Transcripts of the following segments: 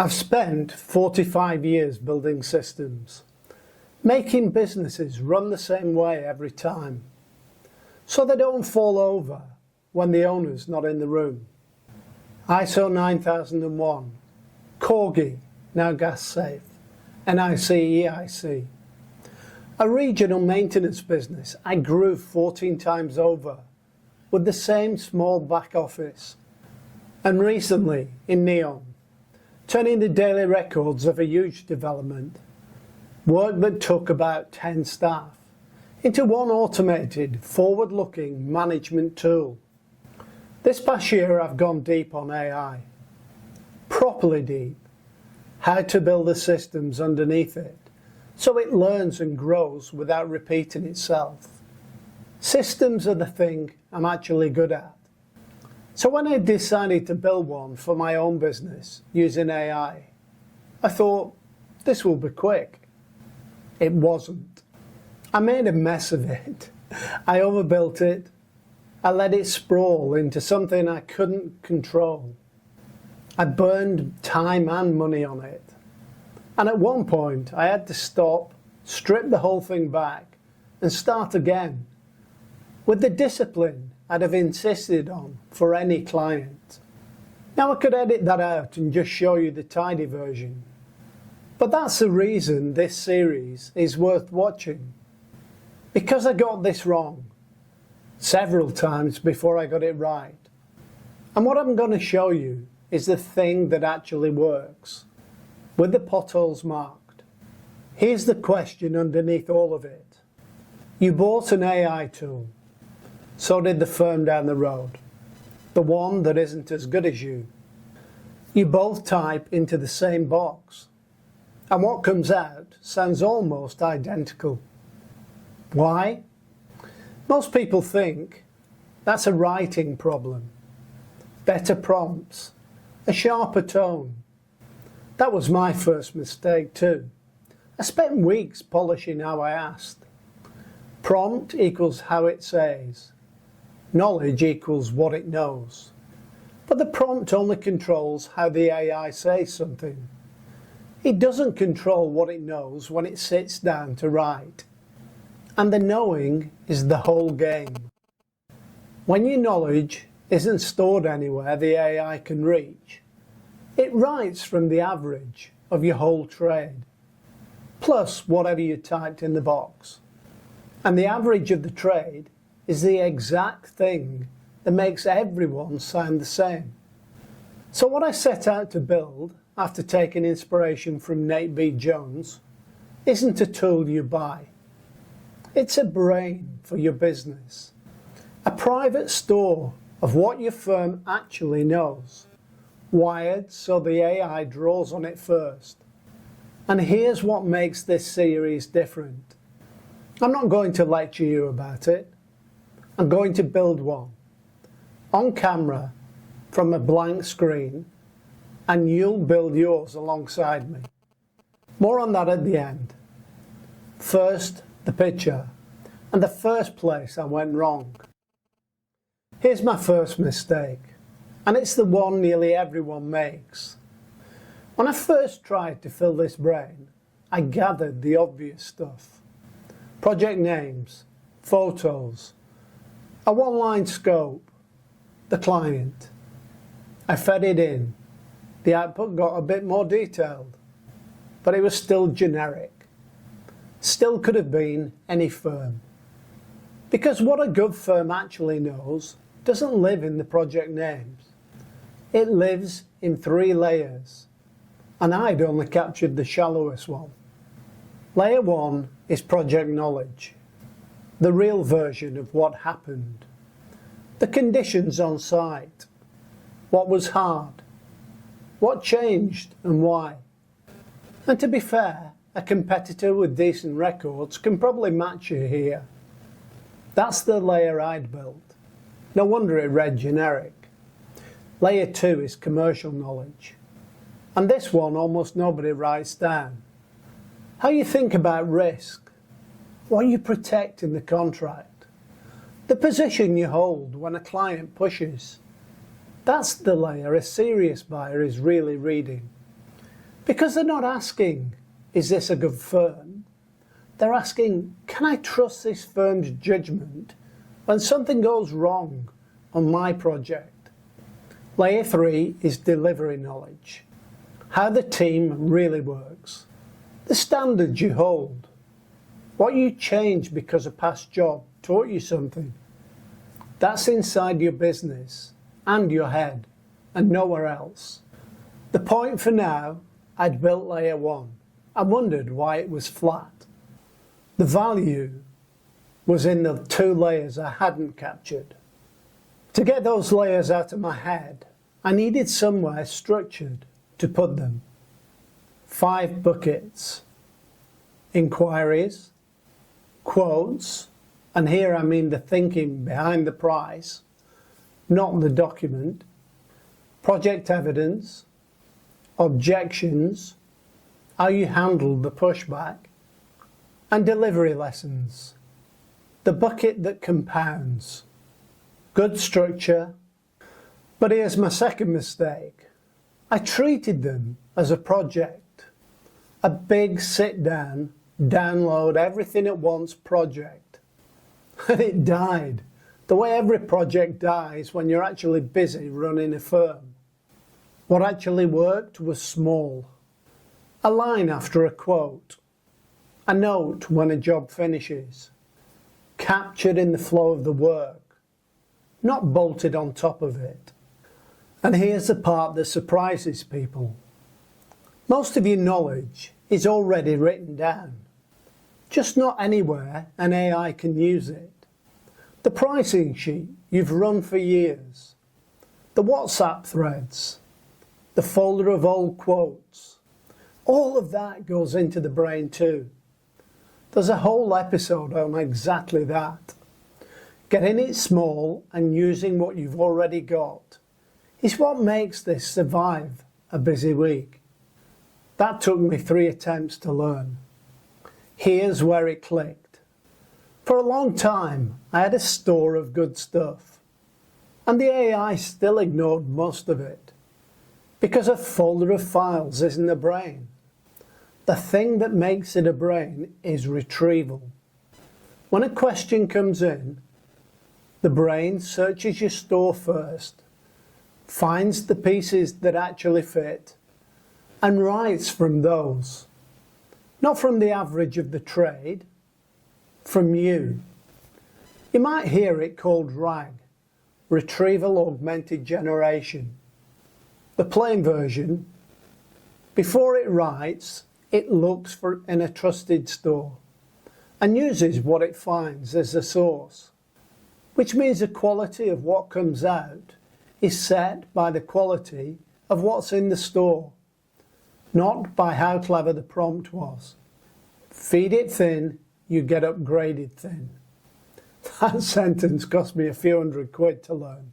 I've spent 45 years building systems, making businesses run the same way every time, so they don't fall over when the owner's not in the room. ISO 9001, Corgi, now gas safe, NICEIC. A regional maintenance business I grew 14 times over with the same small back office. And recently in Neon, turning the daily records of a huge development, work that took about 10 staff, into one automated, forward-looking management tool. This past year I've gone deep on AI. Properly deep. How to build the systems underneath it, so it learns and grows without repeating itself. Systems are the thing I'm actually good at. So when I decided to build one for my own business using AI, I thought, this will be quick. It wasn't. I made a mess of it. I overbuilt it. I let it sprawl into something I couldn't control. I burned time and money on it. And at one point, I had to stop, strip the whole thing back, and start again, with the discipline I'd have insisted on for any client. Now I could edit that out and just show you the tidy version. But that's the reason this series is worth watching. Because I got this wrong several times before I got it right. And what I'm going to show you is the thing that actually works, with the potholes marked. Here's the question underneath all of it. You bought an AI tool. So did the firm down the road, the one that isn't as good as you. You both type into the same box, and what comes out sounds almost identical. Why? Most people think that's a writing problem. Better prompts, a sharper tone. That was my first mistake too. I spent weeks polishing how I asked. Prompt equals how it says. Knowledge equals what it knows. But the prompt only controls how the AI says something. It doesn't control what it knows when it sits down to write. And the knowing is the whole game. When your knowledge isn't stored anywhere the AI can reach, it writes from the average of your whole trade, plus whatever you typed in the box. And the average of the trade is the exact thing that makes everyone sound the same. So what I set out to build, after taking inspiration from Nate B. Jones, isn't a tool you buy. It's a brain for your business. A private store of what your firm actually knows, wired so the AI draws on it first. And here's what makes this series different. I'm not going to lecture you about it. I'm going to build one, on camera, from a blank screen, and you'll build yours alongside me. More on that at the end. First, the picture, and the first place I went wrong. Here's my first mistake, and it's the one nearly everyone makes. When I first tried to fill this brain, I gathered the obvious stuff. Project names, photos, a one-line scope, the client. I fed it in. The output got a bit more detailed, but it was still generic. Still could have been any firm. Because what a good firm actually knows doesn't live in the project names. It lives in 3 layers, and I'd only captured the shallowest one. Layer 1 is project knowledge. The real version of what happened. The conditions on site. What was hard. What changed and why. And to be fair, a competitor with decent records can probably match you here. That's the layer I'd built. No wonder it read generic. Layer 2 is commercial knowledge. And this one almost nobody writes down. How you think about risk. What you protect in the contract. The position you hold when a client pushes. That's the layer a serious buyer is really reading. Because they're not asking, is this a good firm? They're asking, can I trust this firm's judgment when something goes wrong on my project? Layer 3 is delivery knowledge. How the team really works. The standards you hold. What you change because a past job taught you something. That's inside your business and your head and nowhere else. The point for now, I'd built layer 1 and wondered why it was flat. The value was in the 2 layers I hadn't captured. To get those layers out of my head, I needed somewhere structured to put them. 5 buckets. Inquiries, quotes, and here I mean the thinking behind the price, not the document, project evidence, objections, how you handled the pushback, and delivery lessons. The bucket that compounds. Good structure, but here's my second mistake. I treated them as a project, a big sit down, download everything at once project. And it died, the way every project dies when you're actually busy running a firm. What actually worked was small. A line after a quote. A note when a job finishes. Captured in the flow of the work. Not bolted on top of it. And here's the part that surprises people. Most of your knowledge is already written down. Just not anywhere an AI can use it. The pricing sheet you've run for years. The WhatsApp threads. The folder of old quotes. All of that goes into the brain too. There's a whole episode on exactly that. Getting it small and using what you've already got is what makes this survive a busy week. That took me 3 attempts to learn. Here's where it clicked. For a long time, I had a store of good stuff, and the AI still ignored most of it, because a folder of files isn't a brain. The thing that makes it a brain is retrieval. When a question comes in, the brain searches your store first, finds the pieces that actually fit, and writes from those. Not from the average of the trade, from you. You might hear it called RAG, Retrieval Augmented Generation. The plain version, before it writes, it looks for in a trusted store and uses what it finds as a source, which means the quality of what comes out is set by the quality of what's in the store, not by how clever the prompt was. Feed it thin, you get upgraded thin. That sentence cost me a few £100 to learn.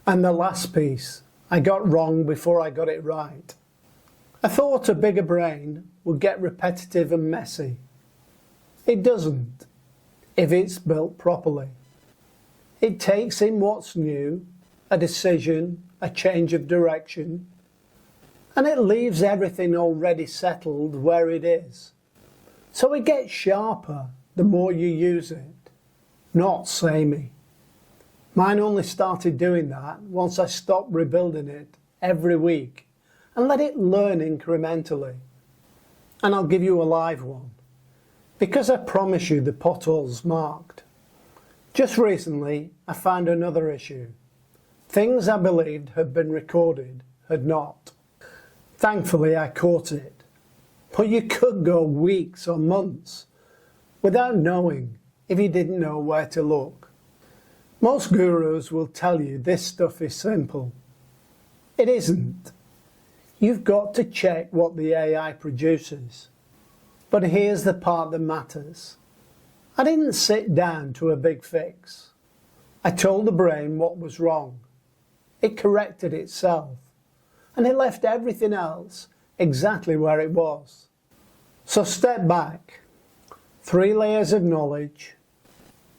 And the last piece, I got wrong before I got it right. I thought a bigger brain would get repetitive and messy. It doesn't, if it's built properly. It takes in what's new, a decision, a change of direction, and it leaves everything already settled where it is. So it gets sharper the more you use it, not samey. Mine only started doing that once I stopped rebuilding it every week and let it learn incrementally. And I'll give you a live one, because I promise you the pothole's marked. Just recently, I found another issue. Things I believed had been recorded had not. Thankfully, I caught it. But you could go weeks or months without knowing if you didn't know where to look. Most gurus will tell you this stuff is simple. It isn't. You've got to check what the AI produces. But here's the part that matters. I didn't sit down to a big fix. I told the brain what was wrong. It corrected itself. And it left everything else exactly where it was. So step back. 3 layers of knowledge,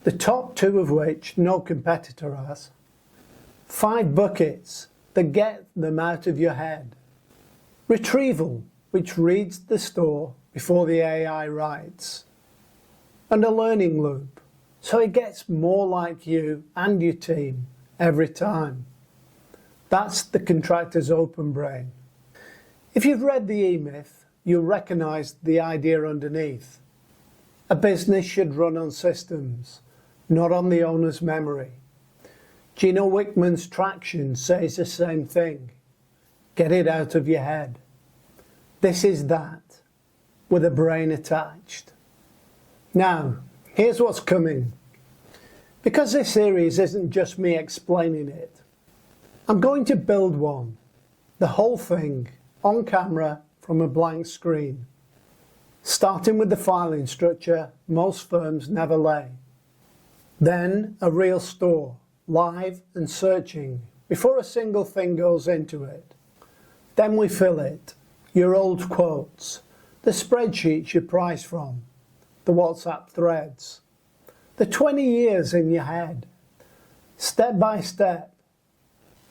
the top 2 of which no competitor has. 5 buckets that get them out of your head. Retrieval, which reads the store before the AI writes, and a learning loop, so it gets more like you and your team every time. That's the contractor's OpenBrain. If you've read the E-Myth, you'll recognise the idea underneath. A business should run on systems, not on the owner's memory. Gino Wickman's Traction says the same thing. Get it out of your head. This is that, with a brain attached. Now, here's what's coming. Because this series isn't just me explaining it, I'm going to build one, the whole thing, on camera from a blank screen. Starting with the filing structure most firms never lay. Then a real store, live and searching, before a single thing goes into it. Then we fill it, your old quotes, the spreadsheets you price from, the WhatsApp threads, the 20 years in your head, step by step.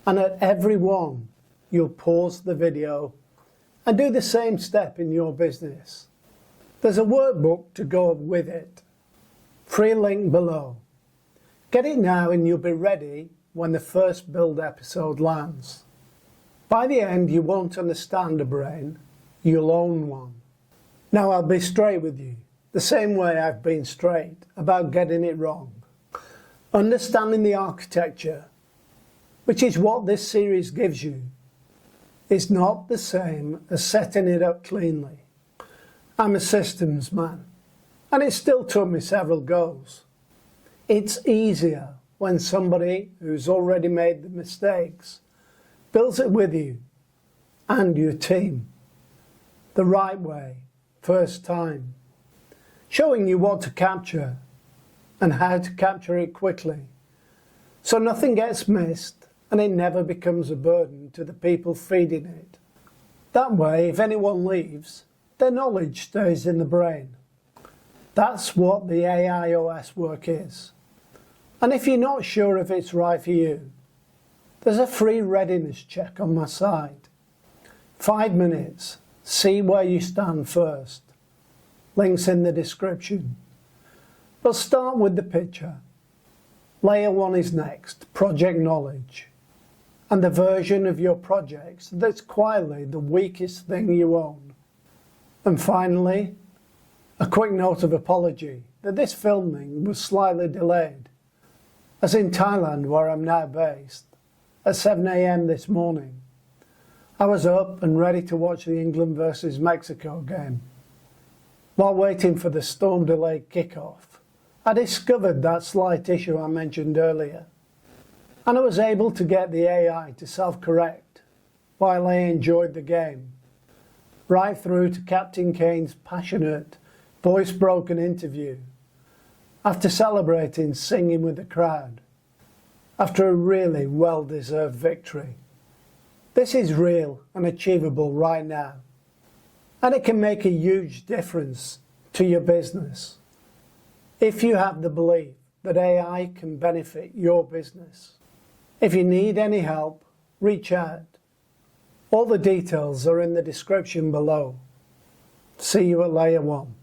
And at every one, you'll pause the video and do the same step in your business. There's a workbook to go with it. Free link below. Get it now and you'll be ready when the first build episode lands. By the end, you won't understand a brain, you'll own one. Now I'll be straight with you, the same way I've been straight about getting it wrong. Understanding the architecture, which is what this series gives you, is not the same as setting it up cleanly. I'm a systems man, and it still took me several goes. It's easier when somebody who's already made the mistakes builds it with you and your team the right way, first time, showing you what to capture and how to capture it quickly, so nothing gets missed and it never becomes a burden to the people feeding it. That way, if anyone leaves, their knowledge stays in the brain. That's what the AIOS work is. And if you're not sure if it's right for you, there's a free readiness check on my site. 5 minutes, see where you stand first. Links in the description. But start with the picture. Layer 1 is next, project knowledge. And the version of your projects that's quietly the weakest thing you own. And finally, a quick note of apology that this filming was slightly delayed, as in Thailand, where I'm now based, at 7 AM this morning. I was up and ready to watch the England versus Mexico game. While waiting for the storm-delayed kickoff, I discovered that slight issue I mentioned earlier, and I was able to get the AI to self-correct while I enjoyed the game, right through to Captain Kane's passionate, voice-broken interview, after celebrating singing with the crowd, after a really well-deserved victory. This is real and achievable right now, and it can make a huge difference to your business if you have the belief that AI can benefit your business. If you need any help, reach out. All the details are in the description below. See you at layer 1.